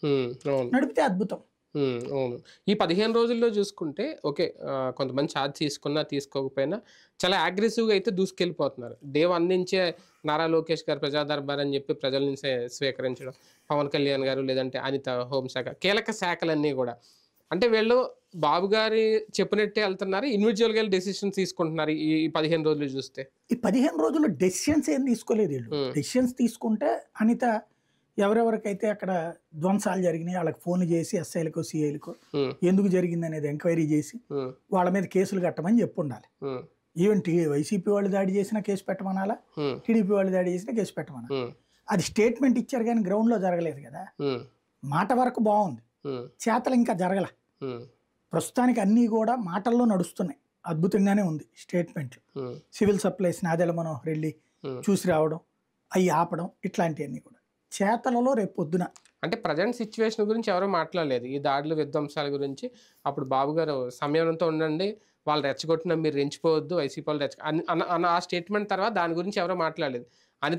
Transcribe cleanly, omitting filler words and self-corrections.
అవును. నడిపితే అద్భుతం. అవును. ఈ 15 రోజుల్లో జూసుకుంటే ఓకే. కొంతమంది ఛార్జ్ తీసుకున్నా, తీసుకోకపోయినా చాలా అగ్రెసివ్‌గా అయితే దూసుకెళ్ళిపోతున్నారు. డే 1 నుంచే నారా లోకేష్ గారు ప్రజా దర్బార్ అని జెప్పి ప్రజల నుంచి స్వీకరించడం. పవన్ కళ్యాణ్ గారు, లేదంటే అనిత హోంశాఖ, కీలక శాఖలన్నీ గూడా. అంటే వీళ్ళు బాబు గారి చెప్పినట్టే ఎళ్తున్నారు. ఇండివిడ్యువల్‌గా డెసిషన్స్ తీసుకుంటున్నారు ఈ 15 రోజులు జూస్తే. ఈ 15 రోజుల్లో డెసిషన్స్ ఏం తీసుకోలేదు ఈళ్ళు. హ్మ్. డెసిషన్స్ తీసుకుంటే అనిత ఎవరెవరికైతే అక్కడ ధ్వంసాలు జరిగినాయి ఆళ్ళకి ఫోన్‌లు చేసి ఎస్ఐలకో, సీఐలకో హ్మ్. ఎందుకు జరిగిందనేది ఎంక్వైరీ చేసి హ్మ్. వాళ్ళ మీద కేసులు కట్టమని చెప్పుండాలి. హ్మ్. ఈవెన్ వైసీపీ వాళ్ళు దాడి చేసినా కేసు పెట్టమనాలా? హ్మ్. టీడీపీ వాళ్ళు దాడి చేసినా కేసు పెట్టమనాలా? హ్మ్. అది స్టేట్మెంట్ ఇచ్చారు గానీ గ్రౌండ్‌లో జరగలేదు కదా! హ్మ్. మాట వరకు బావుంది. హ్మ్. చేతలు ఇంకా జరగల. హ్మ్. ప్రస్తుతానికి అన్నీ గూడా మాటల్లో నడుస్తున్నాయి. అద్భుతంగానే ఉంది స్టేట్మెంట్లు. హ్మ్. సివిల్ సప్లైస్ నాదెళ్ల మనోహర్ రెడ్డి హ్మ్. చూసి రావడం, అయి ఆపడం ఇట్లాంటియన్నీ కూడా. చేతలలో రేపొద్దున అంటే ప్రెజెంట్ సిట్యుయేషన్ గురించి ఎవరు మాట్లాడలేదు. ఈ దాడులు, విధ్వంసాల గురించి అప్పుడు బాబు గారు సంయమనంతో ఉండండి. వాళ్ళు రెచ్చగొట్టినా మీరు రెచ్చిపోవద్దు. వైసీపీ వాళ్ళు రెచ్చ అన్ అన్న అన్న ఆ స్టేట్మెంట్ తర్వాత దాని గురించి ఎవరు మాట్లాడలేదు. అనిత